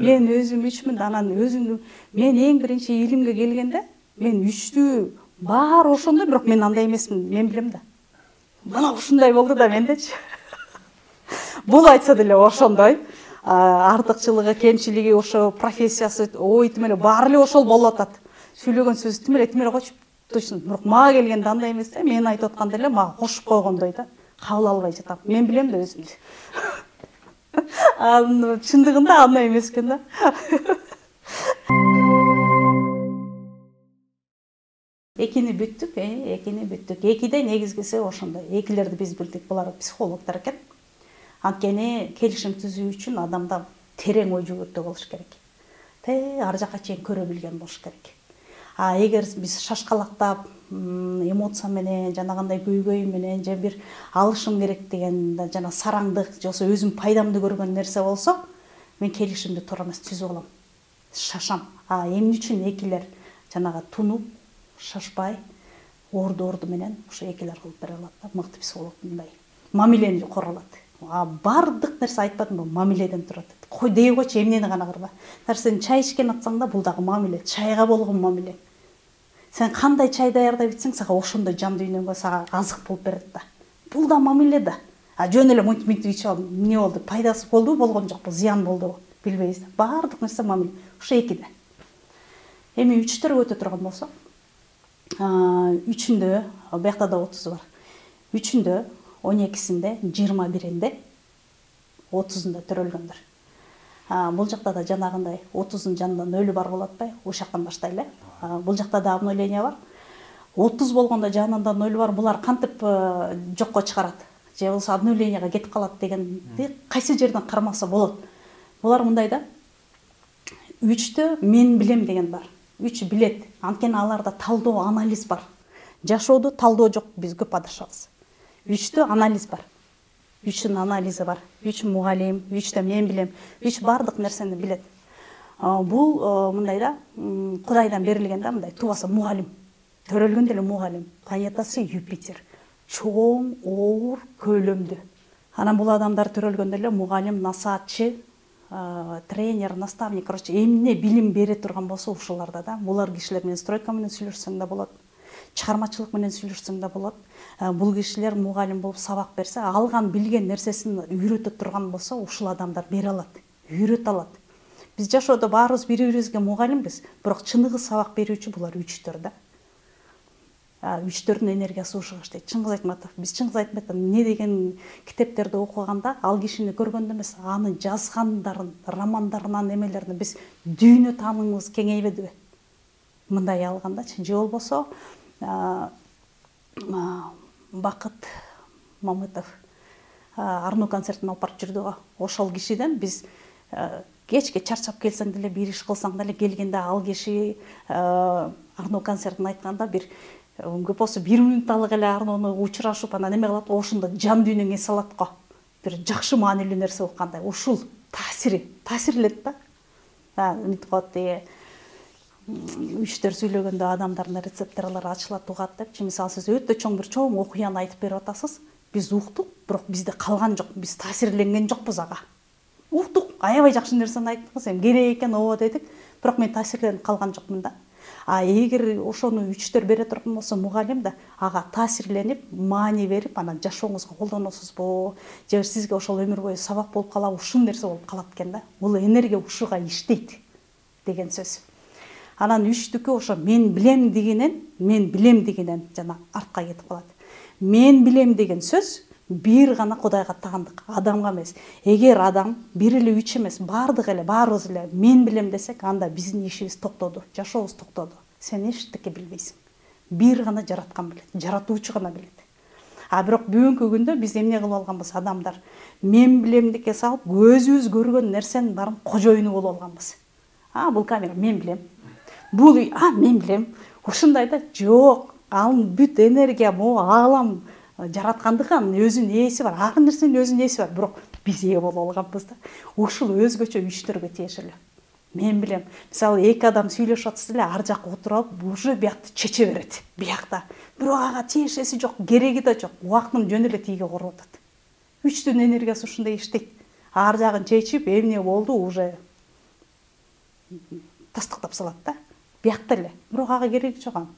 мен өзүм 3 анан өзүмдүн мен эң биринчи илимге келгенде мен 3түү баары ошондой, бирок мен андай эмесмин, мен билем да. Мына ушундай болду да мендечи. Бул айтса деле ошондой. Артыкчылыгы, кемчилиги, ошо профессиясы, ой тим эле баары эле ошол болуп атат. Сүйлөгөн сөзү тим эле койчу точно. Бирок мага келгенде андай эмес да, мен айтып атканда эле мага кошуп койгондой да. Кабыл албай жатам. Мен билем да өзүмдү. Чындыгында андай эмес экен да. Экини бүттүк, экини бүттүк. Экиде негизгиси ошондой. Экилерди биз билдик, булар психологдор экен. Анткени келишим түзүү үчүн адамда терең ой жүгүртүү болуш керек. Ар жака чейин көрө билген болуш керек. Эгер биз шашкалактап, эмоция менен, жанагындай көйгөй менен же бир алышым керек деген жана сараңдык, же болбосо өзүм пайдамды көргөн нерсе болсо, мен келишимди туура эмес түзүп алам. Шашам. Эмне үчүн экилер жанагы тунуп, шашпай, орду менен ошо экилер кылып бере алат да, мыкты психолог мындай. Мамилени жокору алат. Бардык нерсе айтпадымбы, мамиледен турат. Кой дей койчу, эмнени гана кырба. Сен чай ичкен атсаң да, бул дагы мамиле, чайга болгон мамиле. Сен кандай чай даярдап ичсең, сага ошондой жан дүйнөгө сага азык болуп берет да. Бул да мамиле да. Жөн эле мынтип ичип алып, эмне болду? Пайдасы болдубу, болгон жокпу, зыян болдубу? Билбейбиз да. Бардык нерсе мамиле. Ошо экиде. Эми 3төргө өтө турган болсок, 3-үндө, биякта да 30 бар. 3-үндө, 12-синде, 21-inde, 30-unda төрөлгөндөр. Бул жакта да жанагындай 30-ун жанында 0 бар болот атпайбы? Ушактан баштайлы. Бул жакта да обнуление бар. 30 болгондо жанында 0 бар. Булар кантип жокко чыгарат? Же болсо обнулениеге кетип калат дегенди кайсы жерден кармаса болот? Булар мындай да. 3тө мен билем деген бар. 3 билет. Анткени аларда талдоо, анализ бар. Жашоодо талдоо жок, биз көп адашабыз. 3тө анализ бар. 3-ün анализи бар. 3 мугалим, 3тө мен билем. 3 бардык нерсени билет. Бул мындай да, Кудайдан берилген да, мындай тубаса мугалим. Төрөлгөн деле мугалим. Планетасы Юпитер. Чоң, оор, көлөмдүү. Анан бул адамдар төрөлгөндө эле мугалим, насаатчы, тренер, наставник, короче, эмне билим бере турган болсо ушуларда да. Булар кишилер менен стройка менен сүйлөшсөң да болот. Чыгармачылык менен сүйлөшсөң да болот. Бул кишилер мугалим болуп сабак берсе, алган билген нерсесин үйрөтө турган болсо, ушул адамдар бере алат, үйрөтө алат. Биз жашоодо баарыбыз бири-бирибизге мугалимбиз, бирок чыныгы сабак берүүчү булар 3төр да. 3төрдүн энергиясы ушуга иштейт. Чыңгыз Айтматов, биз Чыңгыз Айтматов эмне деген китептерди окуганда, ал кишини көргөндө эмес, аны жазгандарын, романдарынан, эмелерин биз дүйнө таанымыбыз кеңейбедиби? Мындай алгандачы, же болбосо Бакыт Мамытов Арнуу концертин алып барып жүрдү го. Ошол кишиден биз кечке чарчап келсең деле, бир иш кылсаң деле, келгенде ал киши Арнуу концертин айтканда бир көп болсо 1 минутталык эле Арнууну учурашып, анан эме кылат, ошондо жан дүйнөң эс алат го. Бир жакшы маанилүү нерсе уккандай. Ушул таасирлет да. Мынтип коет деге 3төр сүйлөгөндө адамдардын рецепторлору ачылат, угат депчи. Мисалы, сиз өтө чоң окуяны айтып берип атасыз. Биз уктук, бирок бизде калган жок, биз таасирленген жокпуз ага. Уктук, аябай жакшы нерсени айттыңыз, эми керек экен, ооба дедик, бирок мен таасирленип калган жокмун да. Эгер ошону 3төр бере турган болсо, мугалим да ага таасирленип, маани берип, анан жашооңузга колдоносузбу, же сизге ошол өмүр бою сабак болуп калабы, ушул нерсе болуп калат экен да. Бул энергия ушуга иштейт деген сөз. Анан 3түкү ошо мен билем дегенен жана артка кетип калат. Мен билем деген сөз бир гана Кудайга таандык, адамга эмес. Эгер адам бир эле 3 эмес, баарыбыз эле мен билем десек, анда биздин ишибиз токтоду, жашообуз токтоду. Сен эчтеке билбейсиң. Бир гана жараткан билет, жаратуучу гана билет. Бирок бүгүнкү күндө биз эмне кылып алганбыз, адамдар мен билемдикке салып, көзүбүз көргөн нерсенин баарын кожоюну болуп алганбыз. Бул камера мен билем. Бул мен билем. Ушундай да, жок. Анын бүт энергия, аалам жараткандыгы, анын өзүнүн ээси бар. Ар нерсенин өзүнүн ээси бар, бирок биз ээ болуп алганбыз да. Ушул өзгөчө 3төргө тиешелүү. Мен билем. Мисалы, 2 адам сүйлөшүп атса эле, ар жак отуруп, уже биякты чече берет. Биякта. Бирок ага тиешеси жок, кереги да жок. Убактын жөн эле тийге куруп атат. 3түн энергиясы ушундай иштейт. Ар жагын чечип, эмне болду уже тастыктап салат да. Биякта эле. Бирок ага кереги жок анын.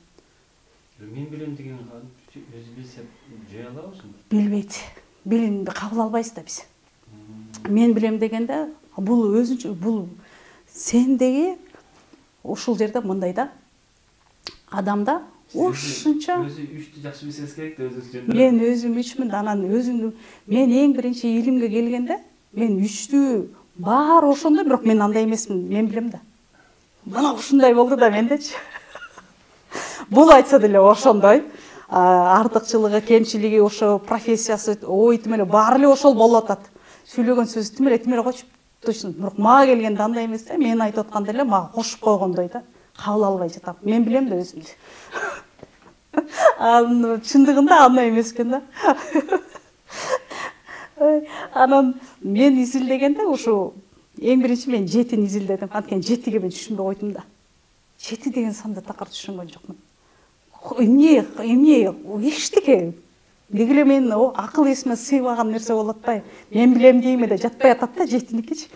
Мен билем деген өзү билсе жай алабы ошондо? Билбейт. Билимди кабыл албайбыз да биз. Мен билем дегенде бул өзүнчө бул сендеги ушул жерде мындай да. Адамда ошунча өзү 3-тү жакшы билсеңиз керек да өзүңүз жөндөп. мен өзүм 3-мүн да анан өзүңдү мен эң биринчи илимге келгенде мен 3-түү баары ошондой, бирок мен андай эмесмин, мен билем да. Мына ушундай болду да мендечи. Бул айтса деле ошондой. Артыкчылыгы, кемчилиги, ошо профессиясы, ой тим эле баары эле ошол болуп атат. Сүйлөгөн сөзү тим эле койчу точно. Бирок мага келгенде андай эмес да, мен айтып атканда эле мага кошуп койгондой да. Кабыл албай жатам. Мен билем да өзүмдү. Анын чындыгында андай эмес экен да. Анан мен изилдегенде ушу эң биринчи мен 7-ни изилдедим. Анткени 7-ге мен түшүнбөй койдум да. 7 деген санды такыр түшүнгөн жокмун. Эмне эчтеке. Деги эле мен акыл эсиме сыйбаган нерсе болуп атпайбы. Мен билем дейме да жатпай атат да 7-никичи.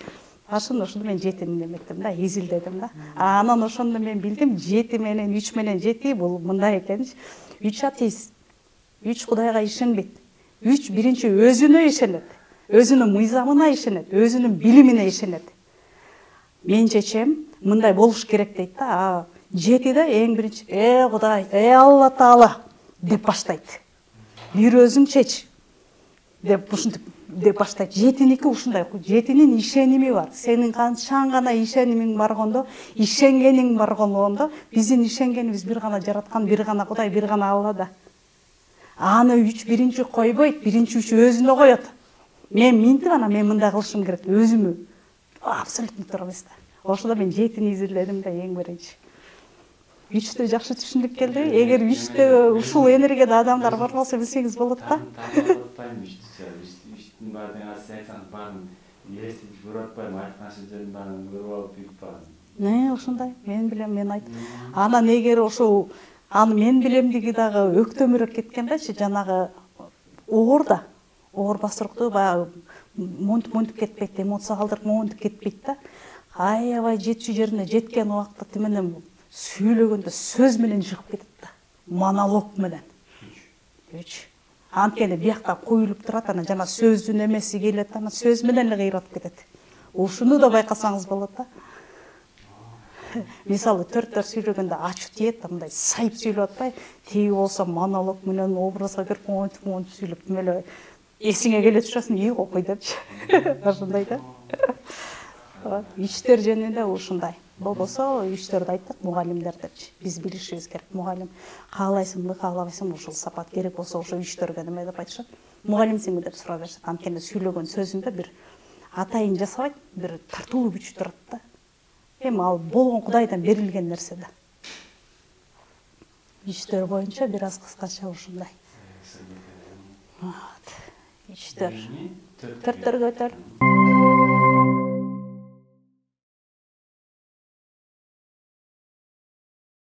Ошондо мен 7-ни эметтим да, изилдедим да. Анан ошондо мен билдим 7 менен 3 менен 7 бул мындай экенчи. 3 атеист. 3 Кудайга ишенбейт. 3 биринчи өзүнө ишенет. Өзүнүн мыйзамына ишенет, өзүнүн билимине ишенет. Мен чечем мындай болуш керек дейт да. 7-де эң биринчи Кудай, Алла Таала деп баштайт. Бир өзүң чеч деп ушинтип деп баштайт. 7-ники ушундай. 7-нин ишеними бар. Сенин канчаң гана ишенимиң баргондо, ишенгениң баргондо, биздин ишенгенибиз бир гана жараткан, бир гана Кудай, бир гана Алла да. Аны 3 биринчи койбойт, биринчи 3 өзүнө коет. Мен минтип анан мен мындай кылышым керек өзүмө. Абсолютно туура эмес да. Ошондо мен 7-ни изилдедим да эң биринчи. 3-тө жакшы түшүндүк келди. Эгер 3-тө ушул энергияда адамдар бар болсо билсеңиз болот да. Таалатпайм 3-түн бар деген айтсаңыз баарын элестетип көрүп атпайм, айткан баарын көрүп алып бүйтүп баарын. Ошондой. Мен билем, мен айт. Анан эгер ошол аны мен билемдиги дагы өктөмүрөөк кеткендечи, жанагы оор да. Оор басырыктуу баягы монтуп кетпейт, эмоция калтырып монтуп кетпейт да. Аябай жетчү жерине жеткен убакта тименен сүйлөгөндө сөз менен чыгып кетет да. Монолог менен. 3. Анткени биякта коюлуп турат, анан жана сөздүн эмеси келет, анан сөз менен эле кыйратып кетет. Ушуну да байкасаңыз болот да. Мисалы 4-төр сүйлөгөндө ачып тиет, мындай сайып сүйлөп атпай, тиги болсо монолог менен образга кирип монтуп сүйлөп, эле эсиңе келе турасың, окуй депчи. Ошондой да. 3-төр жөнүндө ушундай. Болбосо 3-төрдү айттык, мугалимдер депчи. Биз билишибиз керек, мугалим каалайсыңбы, каалабайсыңбы, ушул сапат керек болсо ошо 3-төргө неме деп айтышат. Мугалимсиңби деп сурап беришет. Анткени сүйлөгөн сөзүндө бир атайын жасабайт, бир тартылуу күчү турат да. Эми ал болгон Кудайдан берилген нерсе да. 3-төр боюнча бир аз кыскача ушундай. 3-төр. 4-төргө өтөлү.